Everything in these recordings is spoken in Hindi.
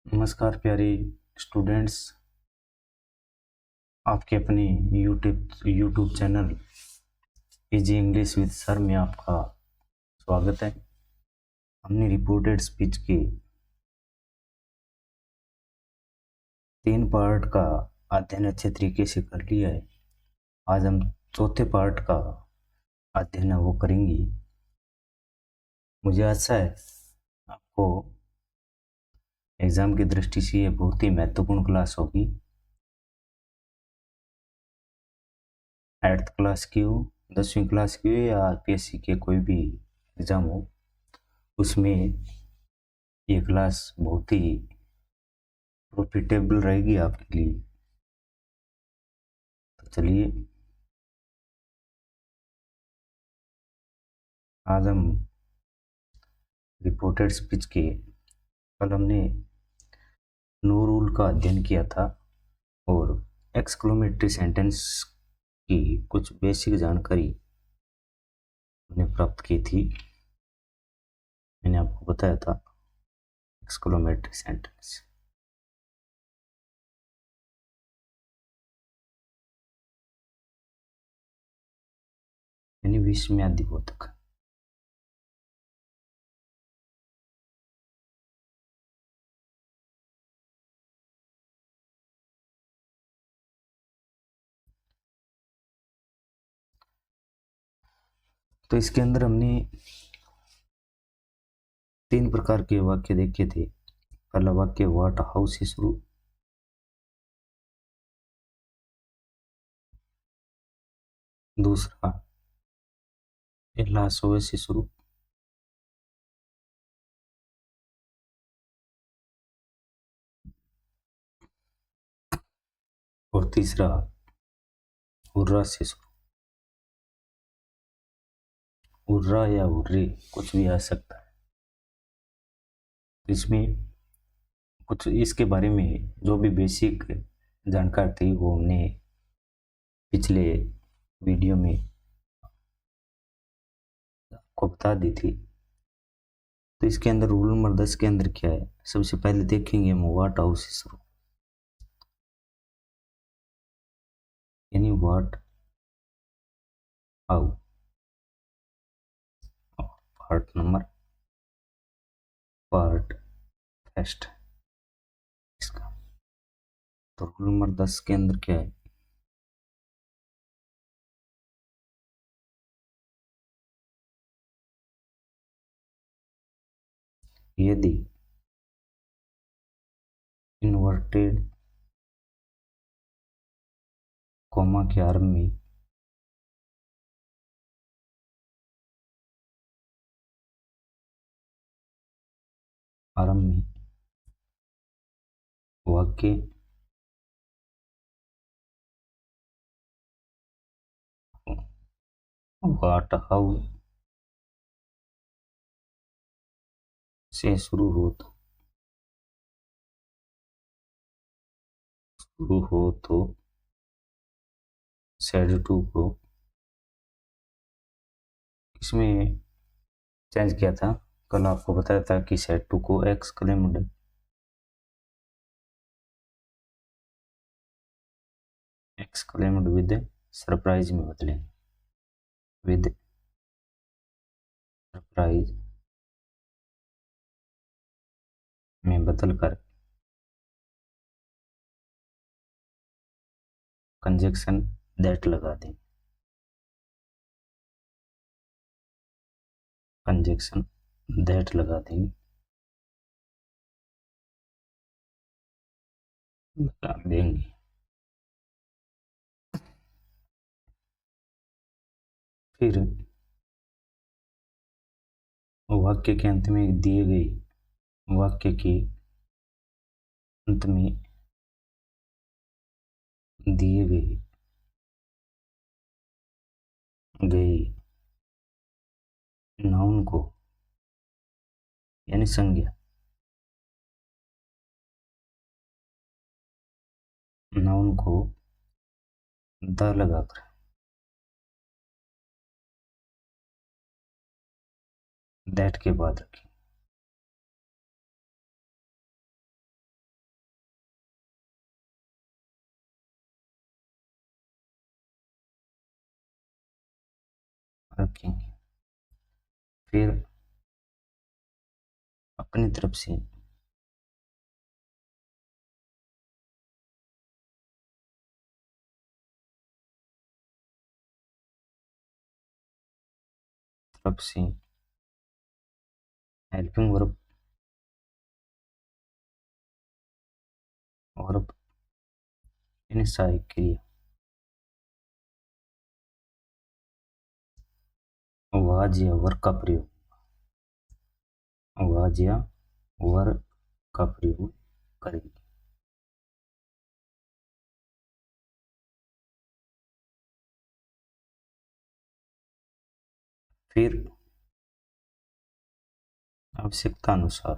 नमस्कार प्यारे स्टूडेंट्स। आपके अपने YouTube channel easy English with sir में आपका स्वागत है। हमने रिपोर्टेड स्पीच के 3 पार्ट का अध्ययन अच्छे तरीके से कर लिया है। आज हम चौथे पार्ट का अध्ययन वो करेंगे। मुझे आशा है आपको एग्ज़ाम की दृष्टि से ये बहुत ही महत्वपूर्ण क्लास होगी। 8th क्लास की हो, 10वीं क्लास की हो या आरपीएससी के कोई भी एग्ज़ाम हो, उसमें ये क्लास बहुत ही प्रॉफिटेबल रहेगी आपके लिए। तो चलिए आज हम रिपोर्टेड स्पीच के कल हमने नो रूल का अध्ययन किया था और एक्सक्लेमेटरी सेंटेंस की कुछ बेसिक जानकारी हमने प्राप्त की थी। मैंने आपको बताया था एक्सक्लेमेटरी सेंटेंस यानी विस्मयादिबोधक। तो इसके अंदर हमने 3 प्रकार के वाक्य देखे थे। पहला वाक्य व्हाट हाउ से शुरू, दूसरा एला सोए से शुरू, और तीसरा हुर्रा से शुरू। हुर्रा या हुर्रे कुछ भी आ सकता है। इसमें कुछ इसके बारे में जो भी बेसिक जानकारी थी वो हमने पिछले वीडियो में आपको बता दी थी। तो इसके अंदर रूल नंबर 10 के अंदर क्या है, सबसे पहले देखेंगे हम व्हाट हाउ से शुरू, यानी व्हाट हाउ। पार्ट फर्स्ट इसका। तो रूल नंबर 10 के अंदर क्या है, यदि इन्वर्टेड कॉमा के आरंभ में वाक्य व्हाट हाउ से शुरू हो तो सेड टू को इसमें चेंज किया था। कल आपको बताया था कि सेड टू को एक्सक्लेम्ड विद सरप्राइज में बदलें, विद सरप्राइज में बदल कर कंजक्शन दैट लगा दें। कंजक्शन दैट लगा देंगे, लगा देंगे। फिर वाक्य के अंत में दिए गए वाक्य के अंत में दिए गए नाउन को यानी संज्ञा नाउन को द लगाकर दैट के बाद रखें। रखेंगे। फिर अपनी तरफ से हेल्पिंग वर्ब और इन सहायक क्रिया वाज या वर्ग का प्रयोग, वाज या वर्ग का प्रयोग करेगी। फिर आवश्यकता अनुसार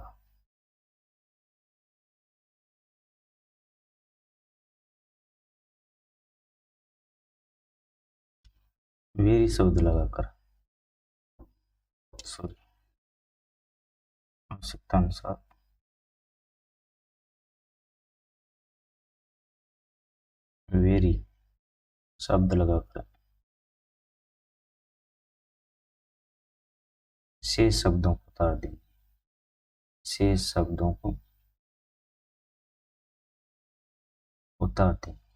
वेरी शब्द लगाकर, सॉरी, आवश्यकता अनुसार वेरी शब्द लगाकर शेष शब्दों को उतार देंगे, शेष शब्दों को उतार देंगे।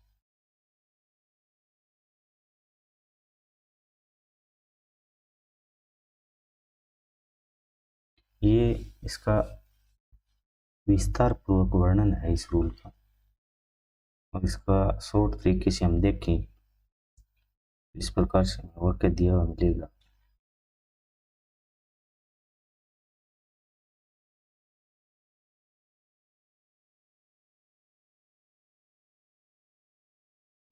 ये इसका विस्तार पूर्वक वर्णन है इस रूल का, और इसका शॉर्ट तरीके से हम देखें इस प्रकार से वाक्य दिया हुआ मिलेगा।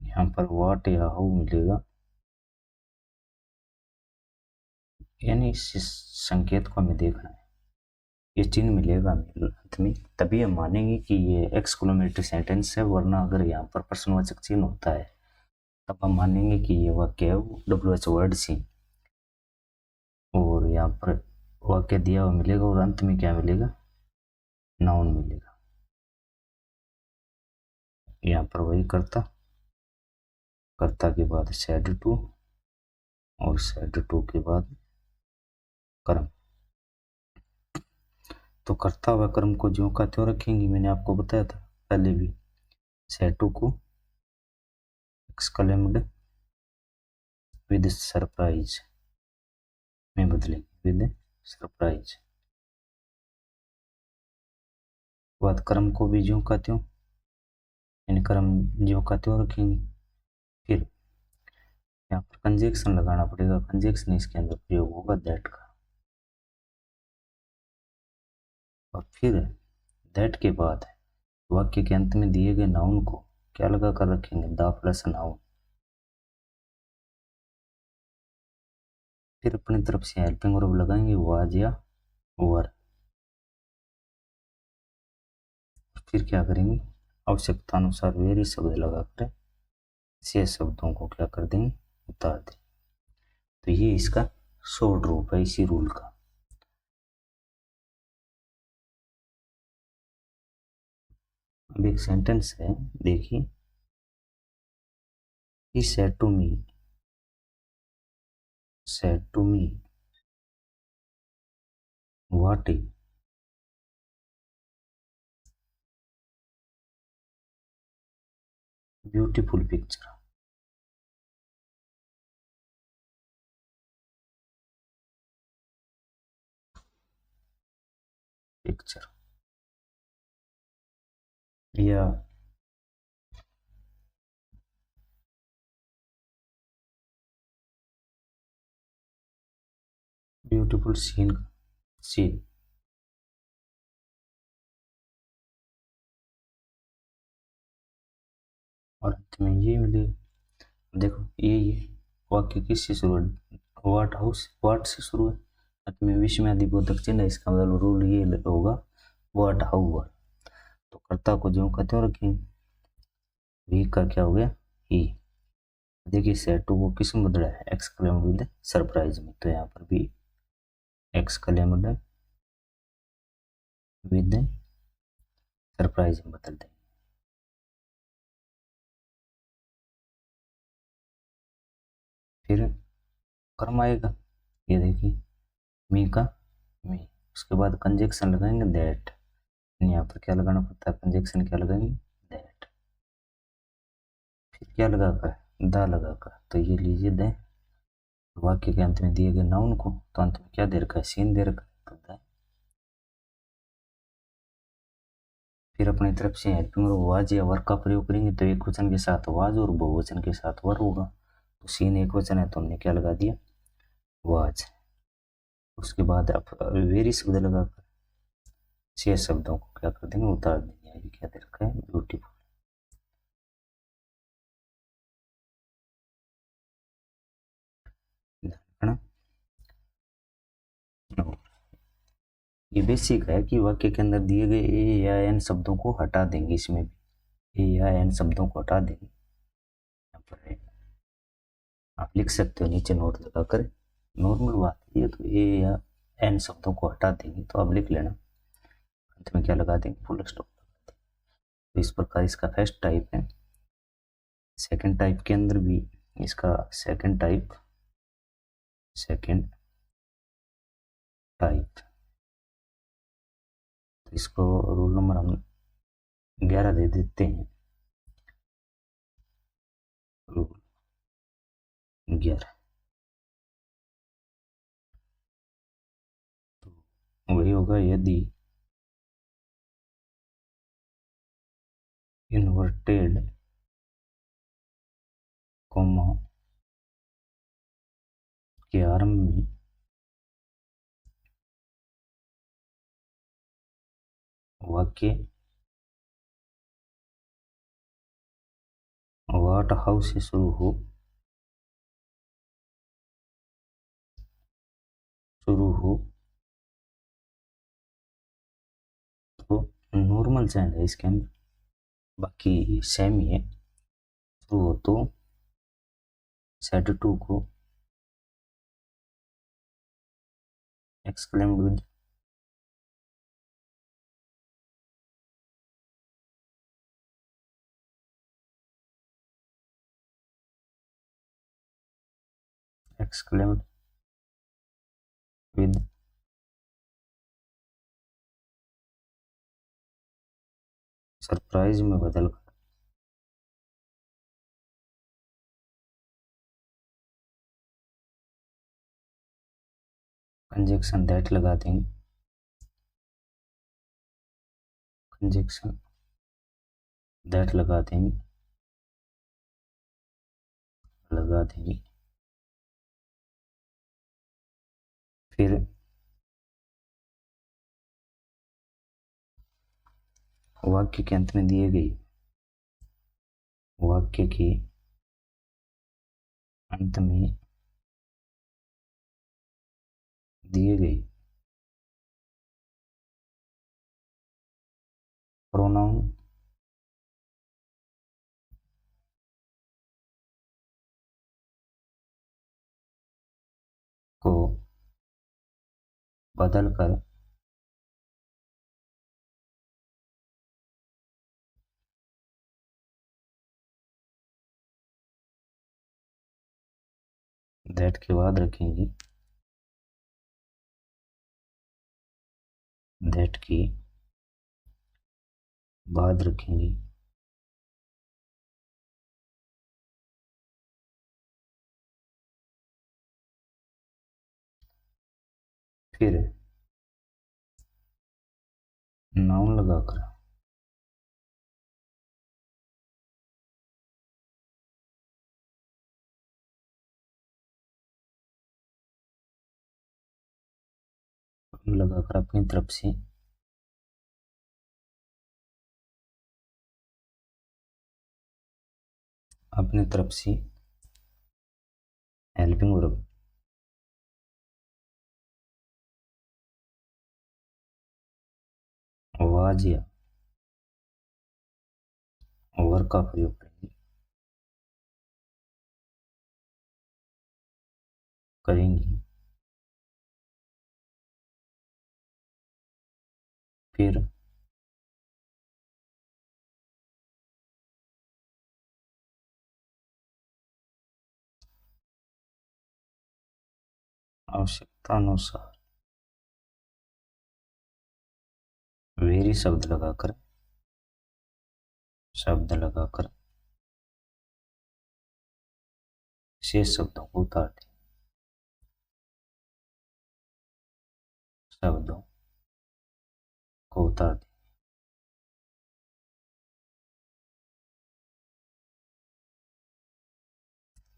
यहाँ पर वाट या हाउ मिलेगा, यानी इस संकेत को हमें देखना है। ये चिन्ह मिलेगा अंत में, तभी हम मानेंगे कि ये एक्सक्लेमेटरी सेंटेंस है, वरना अगर यहाँ पर प्रश्नवाचक चिन्ह होता है तब हम मानेंगे कि ये वाक्य है WH वर्ड से, और यहाँ पर वाक्य दिया हुआ मिलेगा और अंत में क्या मिलेगा, नाउन मिलेगा। यहाँ पर वही कर्ता, कर्ता के बाद सेड टू, और सेड टू के बाद कर्म। तो कर्ता व कर्म को ज्यों का त्यों रखेंगे, मैंने आपको बताया था पहले भी। सेड टू को एक्सक्लेम्ड विद सरप्राइज में बदलेंगे, विद सरप्राइज। बाद कर्म को भी ज्यों का त्यों, यानी कर्म ज्यों का त्यों रखेंगे। फिर यहाँ पर कंजक्शन लगाना पड़ेगा, कंजक्शन इसके अंदर प्रयोग होगा दैट का, और फिर दैट के बाद वाक्य के अंत में दिए गए नाउन को क्या लगा कर रखेंगे, द प्लस नाउन। फिर अपनी तरफ से हेल्पिंग वर्ब लगाएंगे, वाज या वर। फिर क्या करेंगे, आवश्यकता अनुसार वेरी शब्द लगाकर शेष शब्दों को क्या कर देंगे, उतार देंगे। तो ये इसका शॉर्ट रूप है इसी रूल का। अब एक सेंटेंस है, देखिए, he said to me, what a beautiful picture, या ब्यूटीफुल सीन। और अंत में ये मिले, देखो ये वाक्य किससे शुरू है, वाट हाउस, वाट से शुरू है, अंत में विश्व में अधिबोधक चिन्ह है, इसका मतलब रूल ये होगा वाट हाउ वर। तो कर्ता को ज्यों का त्यों रखेंगे, वी का क्या हो गया, ही। देखिए सेट टू को किस में बदला है, एक्सक्लेम्ड विद सरप्राइज में, तो यहाँ पर भी एक्सक्लेम्ड विद सरप्राइज में बदल दें। फिर कर्म आएगा, ये देखिए मी का मी, उसके बाद कंजक्शन लगाएंगे दैट, यहाँ पर क्या लगाना पड़ता है, कंजक्शन क्या लगाएंगे दैट, फिर क्या लगाकर द लगाकर, तो ये लीजिए द, वाक्य के अंत में दिए गए नाउन को, तो अंत में क्या दे रखा है, सीन दे रखा है, तो द। फिर अपनी तरफ से हेल्पिंग और वाज या वर्क का प्रयोग करेंगे, तो एक वचन के साथ वाज और बहुवचन के साथ वर होगा, तो सीन एक वचन है तो हमने क्या लगा दिया वाज। उसके बाद आप वेरी शब्द लगाकर शेष शब्दों को क्या कर देंगे उतार देंगे, ये क्या दे रखा है ब्यूटीफुल। ये बेसिक है कि वाक्य के अंदर दिए गए ए या एन शब्दों को हटा देंगे, इसमें भी ए या एन शब्दों को हटा देंगे, यहाँ पर आप लिख सकते हो नीचे नोट लगाकर, नॉर्मल बात है ये, तो ए या एन शब्दों को हटा देंगे, तो आप लिख लेना, अंत में क्या लगा देंगे फुल स्टॉप। तो इस प्रकार इसका फर्स्ट टाइप है। सेकंड टाइप के अंदर भी इसका सेकंड टाइप तो इसको रूल नंबर हम 11 दे देते हैं, रूल 11, तो वही होगा यदि इन्वर्टेड कॉमा के आरंभ में वाक्य वाट हाउस से शुरू हो तो नॉर्मल चेंज है इसके अंदर, बाकी सेम ही है, शुरू हो तो सेट टू को exclaimed with exclaimed with surprise में बदल कर कंजक्शन दैट लगा देंगे, कंजक्शन दैट लगा देंगे, फिर वाक्य के अंत में दिए गई, वाक्य के अंत में दिए गई प्रोनाउन को बदलकर दैट के बाद रखेंगे, दैट के बाद रखेंगे फिर नाउन लगाकर अपनी तरफ से हेल्पिंग वर्ब वाज या वर का प्रयोग करेंगे, फिर आवश्यकता अनुसार वेरी शब्द लगाकर शेष शब्दों को उतार दें।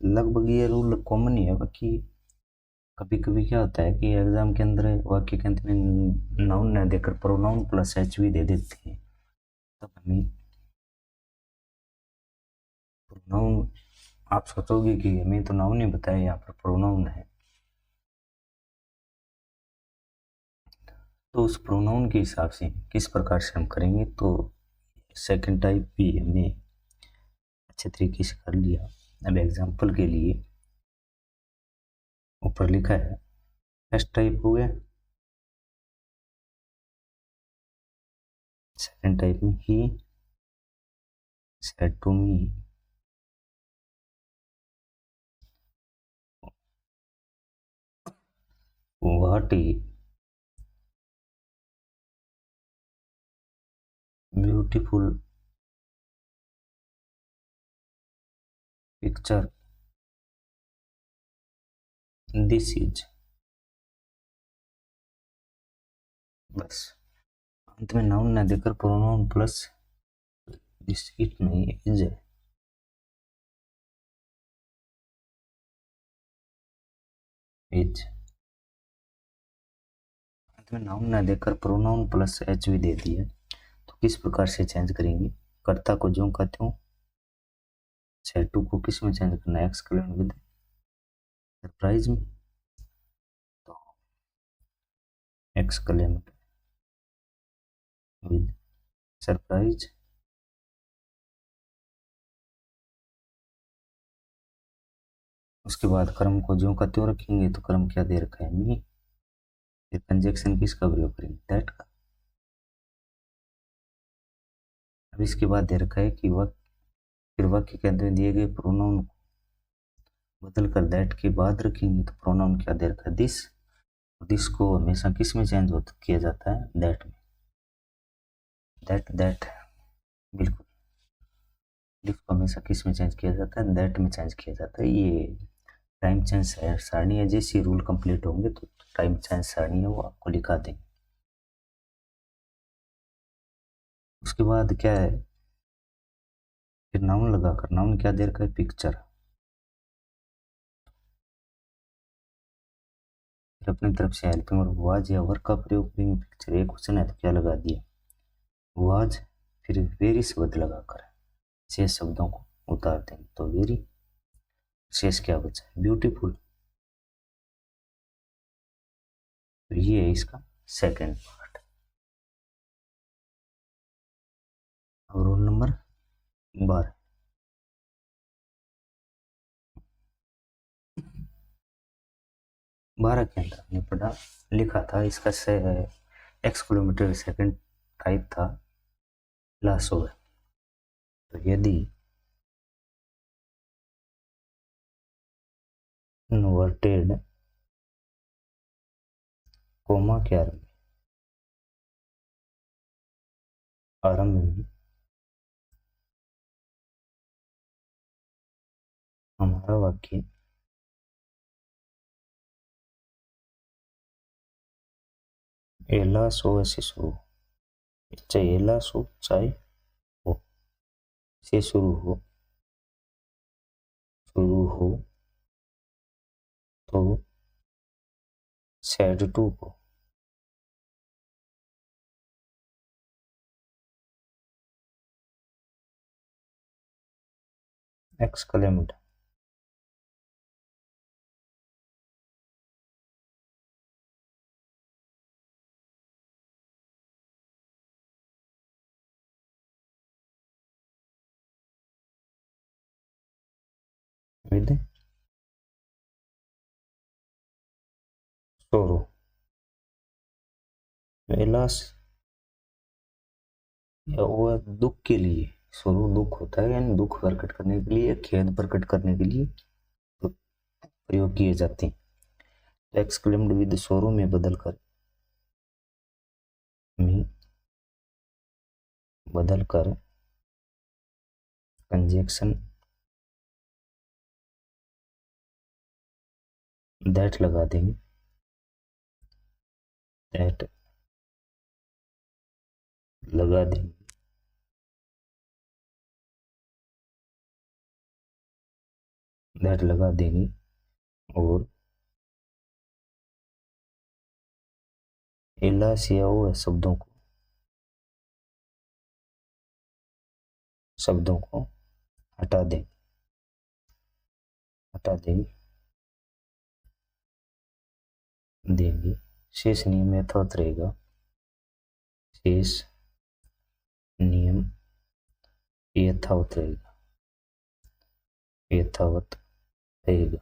लगभग ये रूल कॉमन ही है। बाकी कभी कभी क्या होता है कि एग्जाम के अंदर वाक्य के अंत में नाउन न देकर प्रोनाउन प्लस एच भी दे देते हैं, तब हमें प्रोनाउन, आप सोचोगे कि हमें तो नाउन ही बताया, यहाँ पर प्रोनाउन है। तो उस प्रोनाउन के हिसाब से किस प्रकार से हम करेंगे, तो सेकंड टाइप भी हमने अच्छे तरीके से कर लिया। अब एग्जाम्पल के लिए ऊपर लिखा है फर्स्ट टाइप हो गया, सेकंड टाइप में he said to me what a beautiful picture this is. बस अंत में नाउन ना देकर प्रोनाउन प्लस दिस इट नहीं इज है। इज अंत में नाउन ना देकर प्रोनाउन प्लस एच भी दे दिया। तो किस प्रकार से चेंज करेंगे, कर्ता को जो का त्यों, सेड टू को किस में चेंज करना है, एक्सक्लेम विद सरप्राइज में, तो एक्सक्लेम विद सरप्राइज। उसके बाद कर्म को जो का त्यों रखेंगे, तो कर्म क्या दे रखा है, मी। फिर कंजक्शन किसका प्रयोग करेंगे, दैट का। अब इसके बाद दे रखा है कि फिर वाक्य के अंत में दिए गए प्रोनाउन को बदल कर दैट के बाद रखेंगे, तो प्रोनाउन क्या दे रखा है, दिस को हमेशा किस में चेंज किया जाता है, दैट में। दैट बिल्कुल, दिस को हमेशा किस में चेंज किया जाता है, दैट में चेंज किया जाता है। ये टाइम चेंज सारणी है, जैसे रूल कंप्लीट होंगे तो टाइम चेंज सारणी है वो आपको लिखा देंगे। उसके बाद क्या है, फिर नाउन लगाकर, नाउन क्या दे रखा है, पिक्चर। फिर अपनी तरफ से हेल्पिंग और वाज या वर्क का प्रयोग करेंगे। पिक्चर एक क्वेश्चन है तो क्या लगा दिया, वाज, फिर वेरी शब्द लगाकर शेष शब्दों को उतार देंगे, तो वेरी, शेष क्या बचा है, ब्यूटीफुल। तो ये है इसका सेकंड पार्ट। अब रोल नंबर 12, के अंदर हमने पढ़ा, लिखा था इसका एक्स किलोमीटर सेकंड टाइप था लास्ट ओवर। तो यदि इन्वर्टेड कोमा के आरंभ में हमारा वाक्य एला सो से शुरू, चाहे एला सो चाहे हो से शुरू हो तो सेड टू को एक्सक्लेम्ड विद सोरो। एलास या वो दुख के लिए, सोरो दुख होता है, यानी दुख प्रकट करने के लिए, खेद प्रकट करने के लिए प्रयोग किए जाते हैं। एक्सक्लेम्ड विद सोरो में बदलकर कंजक्शन दैट लगा देंगे, दैट लगा देंगे, दैट लगा देंगे और एलास या ओ शब्दों को हटा देंगे। शेष नियम यथावत रहेगा, शेष नियम यथावत रहेगा।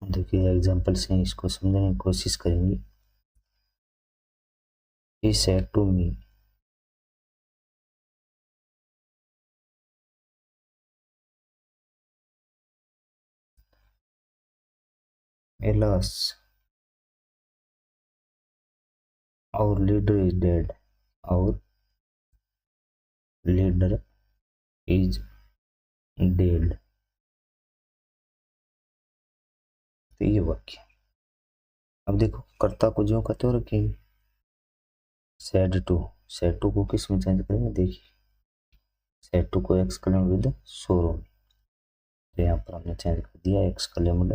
देखिए एग्जाम्पल से इसको समझने की कोशिश करेंगे। He said to me, alas, our leader is dead. Our leader is dead. तो ये वाक्य, अब देखो कर्ता को जो कहते हो रखेंगे, said to को किस में चेंज करेंगे, देखिए said to को एक्सक्लेम्ड विद सोरो में, तो यहाँ पर हमने चेंज कर दिया एक्सक्लेम्ड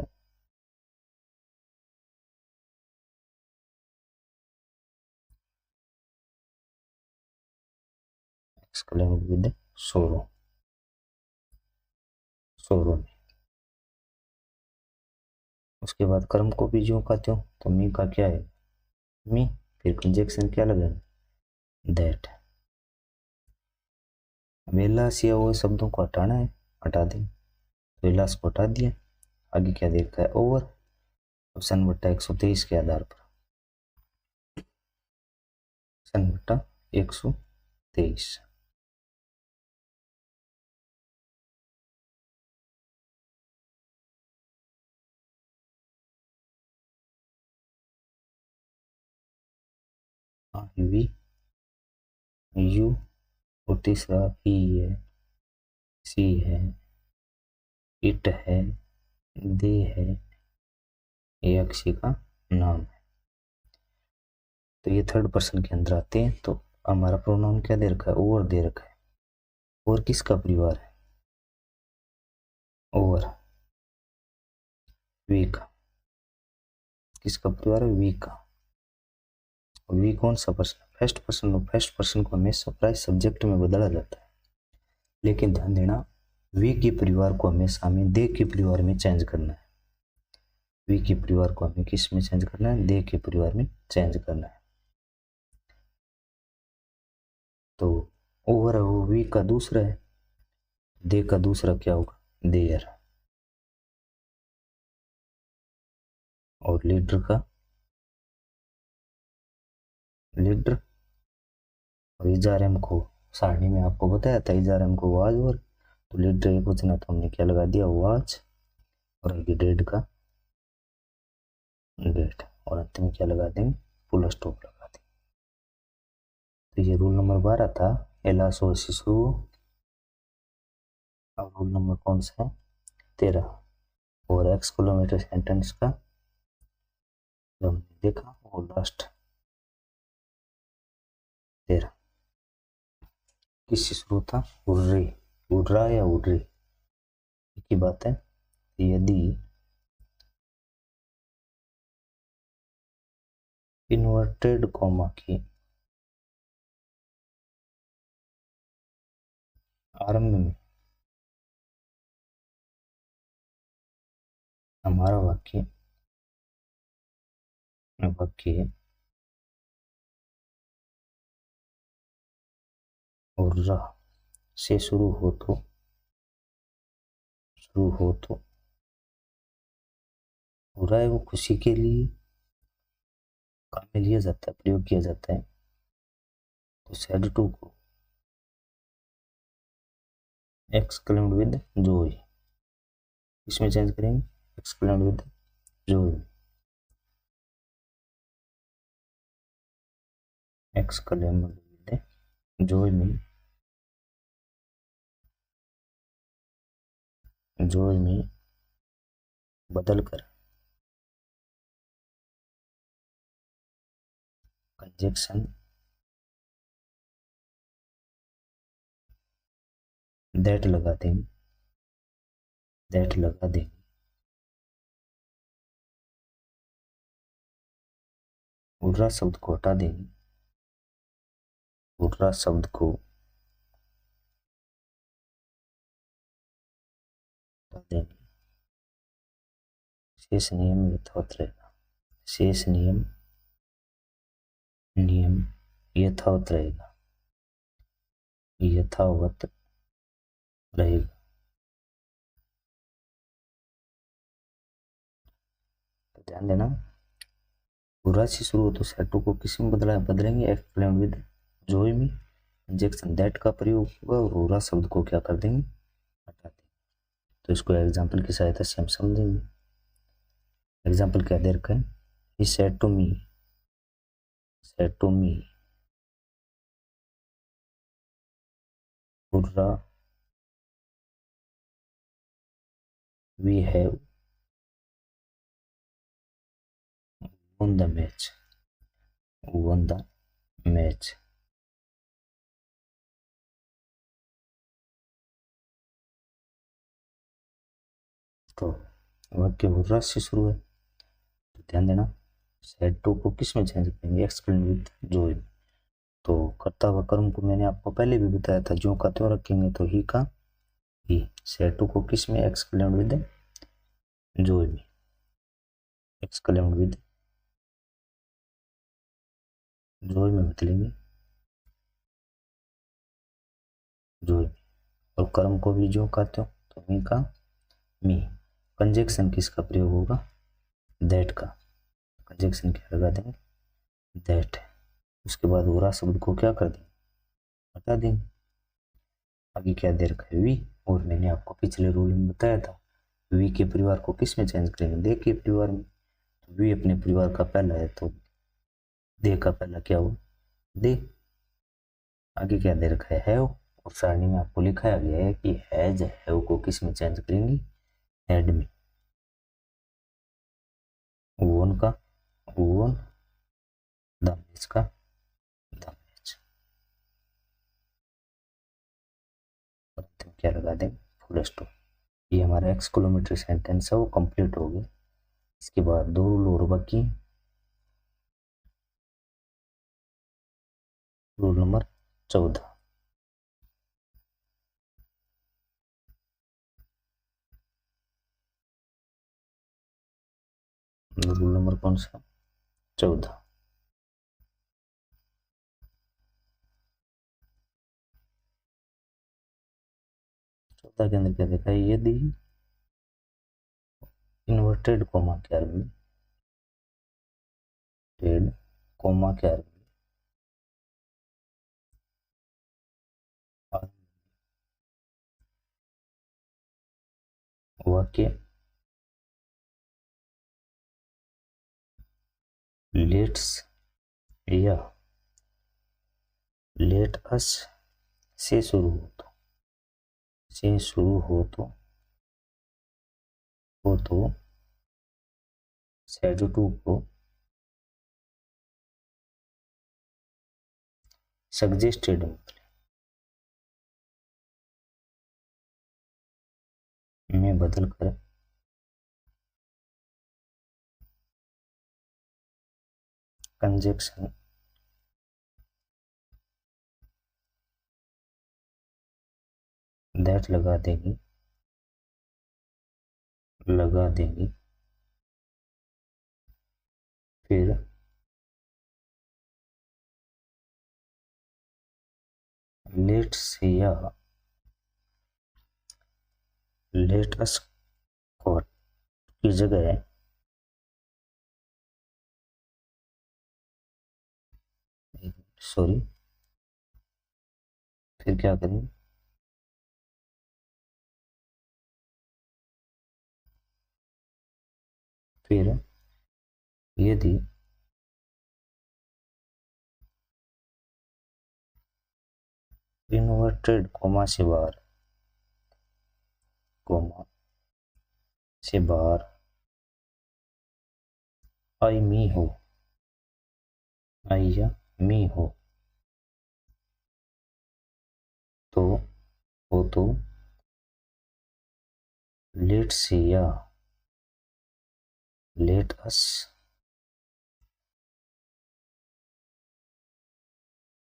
विद सोरो में। उसके बाद कर्म को भी जो कहते हो, तो मी का क्या है, मी, फिर कंजक्शन क्या लगाएंगे, दैट। एलास या वो शब्दों को हटाना है, हटा दें, तो एलास को हटा दिया, आगे क्या देखा है, ओवर, ऑप्शन बट्टा 123 के आधार पर, ऑप्शन बट्टा 123। वी, यू, और तीसरा ही है, सी है, इट है, दे है, ये किसी का नाम है। तो ये थर्ड पर्सन के अंदर आते हैं, तो हमारा प्रोनाउन क्या दे रखा है, ओवर दे रखा है। और किसका परिवार है, ओवर, वी का, किसका परिवार है, वी का। वी कौन सा person, first person, first person को हमेशा प्राइस सब्जेक्ट में बदला जाता है, लेकिन ध्यान देना वी के परिवार को हमेशा हमें दे के परिवार में चेंज करना है। वी के परिवार को हमें किस में चेंज करना है, दे के परिवार में चेंज करना है। तो ओवर है वो वी का दूसरा है, दे का दूसरा क्या होगा, देयर, और लीडर का लीडर, और इजारम को सारणी में आपको बताया था, इजारम को वाज, और तो लीडर एक वचन तो हमने क्या लगा दिया, वाज, और आगे डेड का डेट, और अंत में क्या लगा देंगे, फुल स्टॉप लगा देंगे। तो ये रूल नंबर 12 था, एलासो शिशु। अब रूल नंबर कौन सा है, 13, और एक्सक्लेमेटरी सेंटेंस का जो हमने देखा वो लास्ट 13 किससे शुरू था, उर्री, उर्रा या उर्री की बात है। यदि इन्वर्टेड कॉमा की आरंभ में हमारा वाक्य उर्रा से शुरू हो तो उर्रा है वो खुशी के लिए काम में लिया जाता है, प्रयोग किया जाता है। तो सैड टू को एक्सक्लेम्ड विद जॉय, इसमें चेंज करेंगे exclaimed with Joy, exclaimed with Joy में बदल कर कंजक्शन दैट लगा देंगे, उर्रा शब्द को हटा देंगे, उर्रा शब्द को हटा देंगे, शेष नियम यथावत रहेगा, शेष नियम यथावत रहेगा, यथावत रहेगा। तो ध्यान देना, बुरा से शुरू हो तो सेटू को किस में बदलेंगे एक्सक्लेम्ड विद जॉय में इंजेक्शन दैट का प्रयोग होगा और रोरा शब्द को क्या कर देंगे, हटा देंगे। तो इसको एग्जाम्पल की सहायता से हम समझेंगे। एग्जाम्पल क्या दे रखा है, he said to me hurrah we have won the match, won the match. तो वाक्य बुर्रा से शुरू है, तो ध्यान देना सेड टू को किस में चेंज करेंगे एक्सक्लेम विद जॉय। तो कर्ता व कर्म को मैंने आपको पहले भी बताया था, जो का त्यों रखेंगे तो ही का ही, सेड टू को किस में एक्सक्लेम विद जॉय में, एक्सक्लेम विद जॉय में बदलेंगे जॉय, और कर्म को भी जो का त्यों तो मी का मी। कंजक्शन किसका प्रयोग होगा, दैट का, कंजक्शन क्या लगा देंगे दैट। उसके बाद ओरा शब्द को क्या कर देंगे, हटा देंगे। आगे क्या दे रखा है वी, और मैंने आपको पिछले रूल में बताया था वी के परिवार को किस में चेंज करेंगे, दे के परिवार में। तो वी अपने परिवार का पहला है तो दे का पहला क्या हुआ दे। आगे क्या दे रखा है हैव, और सारणी में आपको लिखाया गया है कि हैज हैव को किस में चेंज करेंगे, हैड में। वोन का वोन, द मैच का द मैच, क्या लगा देंगे फुल स्टॉप। ये हमारा एक्सक्लेमेटरी सेंटेंस है वो कंप्लीट हो गया। इसके बाद दो रूल और बाकी, रूल नंबर 14, रूल नंबर कौन सा 14। 14 के अंदर क्या देखा है, यदि इन्वर्टेड कोमा के अर्थ में, टेड कोमा के अर्थ में वाक्य लेट्स या लेट अस से शुरू हो तो, से शुरू हो तो सेड टू को सजेस्टेड में बदल कर कंजक्शन दैट लगा देंगी फिर लेट्स या लेट अस की जगह सॉरी, फिर क्या करेंगे फिर यदि इन्वर्टेड कोमा से बाहर आई मी हो, आई या मी हो, तो वो तो लेट से या लेट अस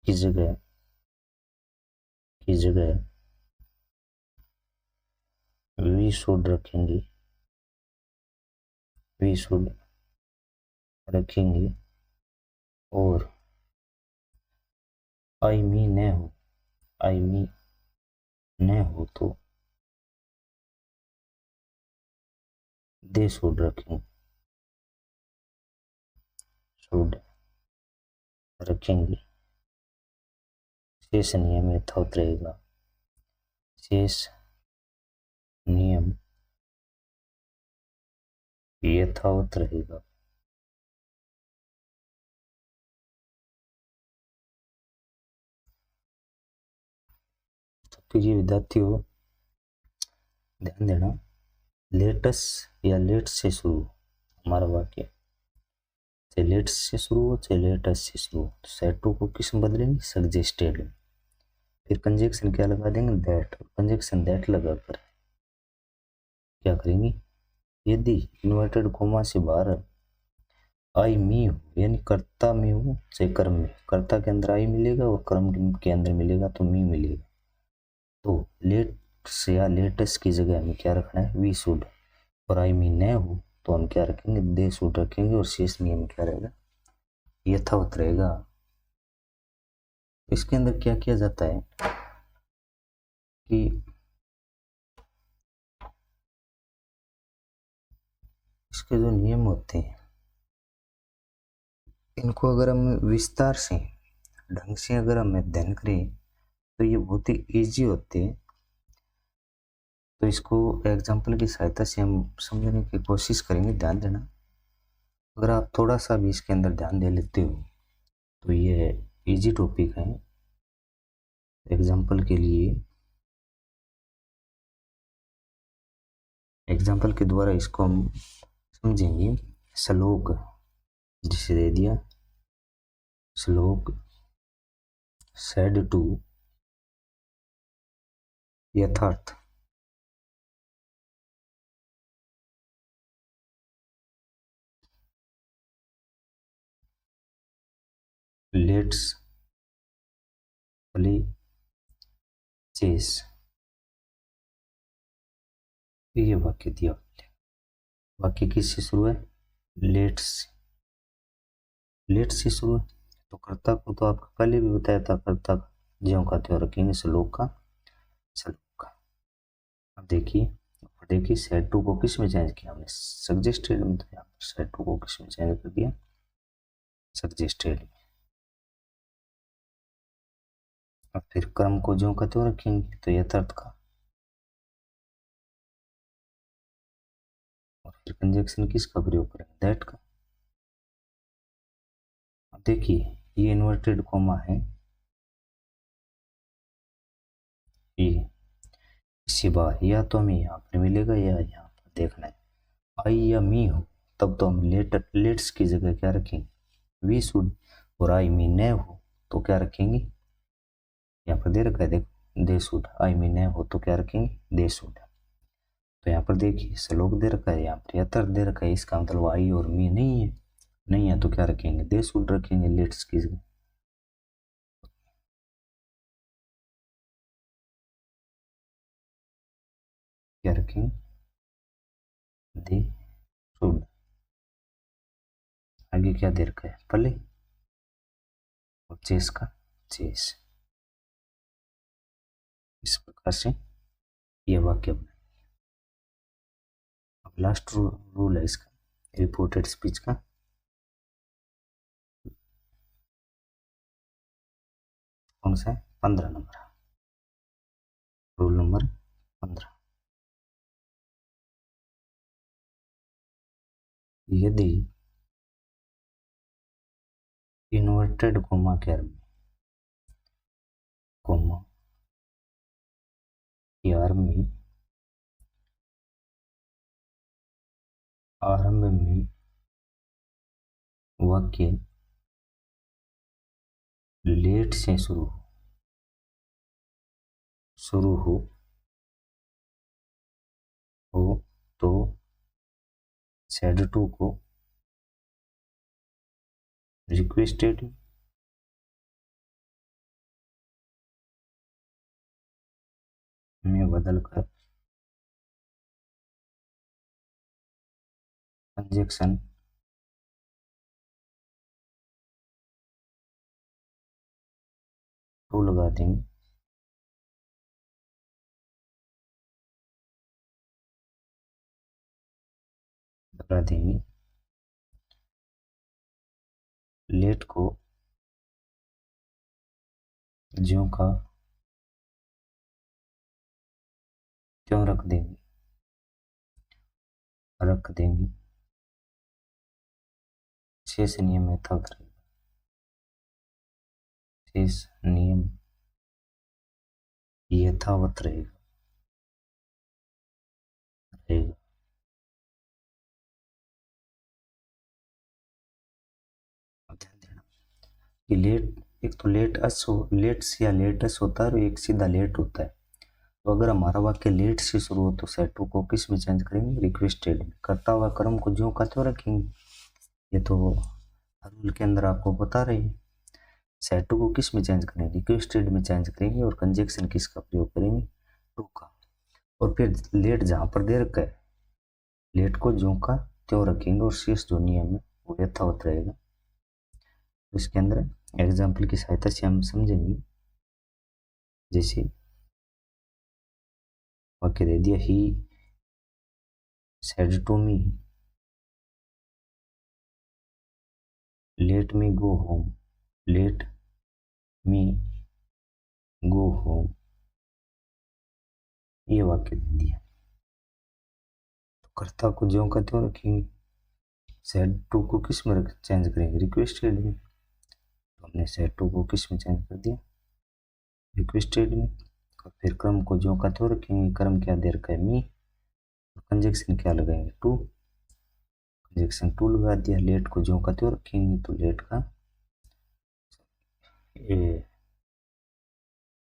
की जगह वी शुड रखेंगे, और आई मी न हो तो दे शुड रखेंगे। शेष नियम यथावत रहेगा, शेष नियम यथावत रहेगा। तो प्रिय विद्यार्थियों, ध्यान देना, लेटस या लेट से शुरू हमारा वाक्य, चाहे लेट से शुरू हो चाहे लेटस से शुरू हो, तो सेट टू को किस में बदलेंगे, सजेस्टेड में। फिर कंजक्शन क्या लगा देंगे, दैट। कंजक्शन दैट लगाकर क्या करेंगे, यदि इन्वर्टेड कोमा से बाहर आई मी हो, यानी कर्ता में हो चाहे कर्म में, कर्ता के अंदर आई मिलेगा और कर्म के अंदर मिलेगा तो मी मिलेगा। तो लेट से या लेटेस्ट की जगह हमें क्या रखना है, वी शुड, और आई मी न हो तो हम क्या रखेंगे, दे शुड रखेंगे, और शेष नियम क्या रहेगा, यथावत रहेगा। इसके अंदर क्या किया जाता है कि इसके जो नियम होते हैं इनको अगर हम विस्तार से ढंग से अगर हम अध्ययन करें तो ये बहुत ही इजी होते हैं। तो इसको एग्जाम्पल की सहायता से हम समझने की कोशिश करेंगे। ध्यान देना, अगर आप थोड़ा सा भी इसके अंदर ध्यान दे लेते हो तो ये इजी टॉपिक है। एग्जाम्पल के द्वारा इसको हम समझेंगे। श्लोक जिसे दे दिया, श्लोक सेड टू यथार्थ, लेट्स प्ले चेस, ये वाक्य दिया। वाक्य किससे शुरू है, लेट्स से शुरू है। तो कर्ता को तो आपको पहले भी बताया था, कर्ता ज्यों का त्यों रखेंगे श्लोक का। अब देखिए सेट टू को किस में चेंज किया हमने, सजेस्टेड में। तो यहाँ पर सेट टू को किस में चेंज कर दिया, सजेस्टेड में। अब फिर कर्म को ज्यों का त्यों रखेंगे तो यथार्थ का, और फिर कंजक्शन किसका प्रयोग करेंगे, दैट का। अब देखिए ये इन्वर्टेड कॉमा है, ये इससे बाहर या तो हमें यहाँ पर मिलेगा या यहाँ पर देखना है। आई या मी हो तब तो हम लेट्स की जगह क्या रखेंगे, वी शुड, और आई मी न हो तो क्या रखेंगे, यहाँ पर दे रखा है देखो, दे शुड। आई मी न हो तो क्या रखेंगे, दे शुड। तो यहाँ पर देखिए श्लोक दे रखा है, यहाँ पर यथार्थ दे रखा है, इसका मतलब आई और मी नहीं है तो क्या रखेंगे, दे शुड रखेंगे लेट्स की जगह। क्या रखेंगे, दे शुड। आगे क्या दे रखा है, प्ले, और चेस का चेस। इस प्रकार से यह वाक्य बना। अब लास्ट रूल है इसका, रिपोर्टेड स्पीच का। कौन सा है, 15 नंबर, रूल नंबर 15। यदि इन्वर्टेड कोमा के आर में कोमा आर में आरंभ में वाक्य लेट से शुरू हो तो सेड टू को रिक्वेस्टेड में बदलकर कंजक्शन टू लगा देंगे। लेट को ज्यों का त्यों रख देंगे। शेष नियम यथावत रहेगा। शेष नियम यथावत रहेगा। ध्यान देना कि एक तो लेट्स या लेटस होता है और एक सीधा लेट होता है। तो अगर हमारा वाक्य लेट से शुरू हो तो सेट टू को किस में चेंज करेंगे? रिक्वेस्टेड में। करता हुआ क्रम को ज्यों का त्यों रखेंगे। ये तो रूल के अंदर आपको बता रही है। सेट टू को किस में चेंज करेंगे? रिक्वेस्टेड में चेंज करेंगे और कंजक्शन किसका प्रयोग करेंगे? टू का। और फिर लेट जहां पर दे रखा है लेट को ज्यों का त्यों रखेंगे और शेष जो नियम है वो यथावत रहेगा। तो इसके अंदर एग्जाम्पल की सहायता से हम समझेंगे। जैसे वाक्य दे दिया, he said to me let me go home. ये वाक्य दे दिया। तो कर्ता को ज्यों का त्यों रखेंगे। सेड टू को किस में चेंज करेंगे? रिक्वेस्टेड में। तो हमने सेड टू को किस में चेंज कर दिया? रिक्वेस्टेड में। और फिर क्रम को ज्यों का त्यों रखेंगे। क्रम क्या दे रखा है? मी। कंजक्शन क्या लगाएंगे? टू। कंजक्शन टू लगा दिया। लेट को ज्यों का त्यों रखेंगे तो लेट का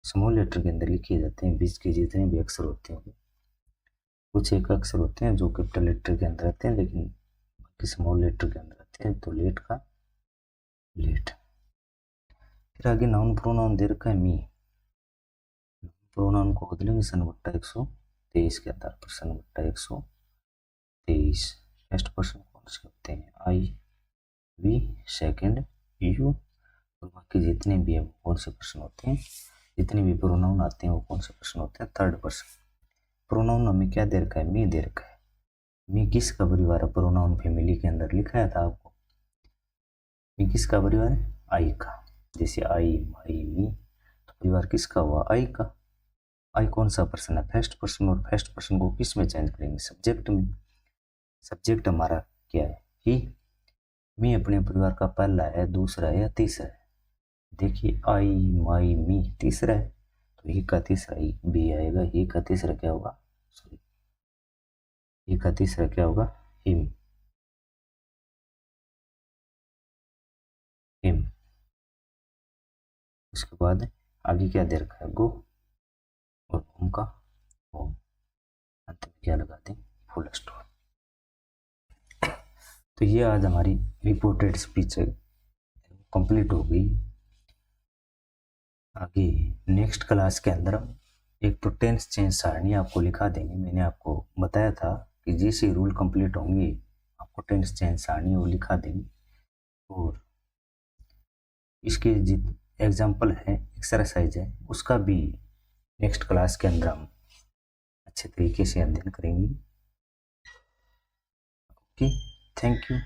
स्मॉल लेटर के अंदर लिखे जाते हैं। बीच के जितने भी अक्षर होते हैं कुछ एक अक्षर होते हैं जो कैपिटल लेटर के अंदर आते हैं, लेकिन बाकी स्मॉल लेटर के अंदर आते हैं। तो लेट का लेट। फिर आगे नाउन प्रोनाउन दे रखा है मी। प्रोनाउन को बदलेंगे सन बट्टा 123 के आधार पर। सन बट्टा 123 फर्स्ट पर्सन कौन से होते हैं? आई, वी, सेकंड, यू। और बाकी जितने भी है वो कौन से पर्सन होते हैं? जितने भी प्रोनाउन आते हैं वो कौन से पर्सन होते हैं? Third person. प्रोनाउन हमें क्या दे रखा है? मी दे रखा है। मी किसका परिवार है? प्रोनाउन फैमिली के अंदर लिखाया था आपको। मी किसका परिवार है? आई का। जैसे आई, माई, मी। तो परिवार किसका हुआ? आई का। आई कौन सा पर्सन है? First person. और फर्स्ट पर्सन को किस में चेंज करेंगे? सब्जेक्ट में। सब्जेक्ट हमारा क्या है? ही। मी अपने परिवार का पहला है, दूसरा है या तीसरा है? देखिए आई, माई, मी तीसरा है तो ही का तीसरा ही बी आएगा। ही का तीसरा क्या होगा? सॉरी, ही का तीसरा क्या होगा? हिम। उसके बाद आगे क्या दे रखा है? गो। और होम का होम। अंत में क्या लगा दें? Full stop. तो ये आज हमारी रिपोर्टेड स्पीच कंप्लीट हो गई। आगे नेक्स्ट क्लास के अंदर एक तो टेंस चेंज सारणी आपको लिखा देंगे। मैंने आपको बताया था कि जैसे रूल कंप्लीट होंगे आपको टेंस चेंज सारणी वो लिखा देंगे। और इसके एग्जाम्पल है, एक्सरसाइज है, उसका भी नेक्स्ट क्लास के अंदर हम अच्छे तरीके से अध्ययन करेंगे। Okay, thank you.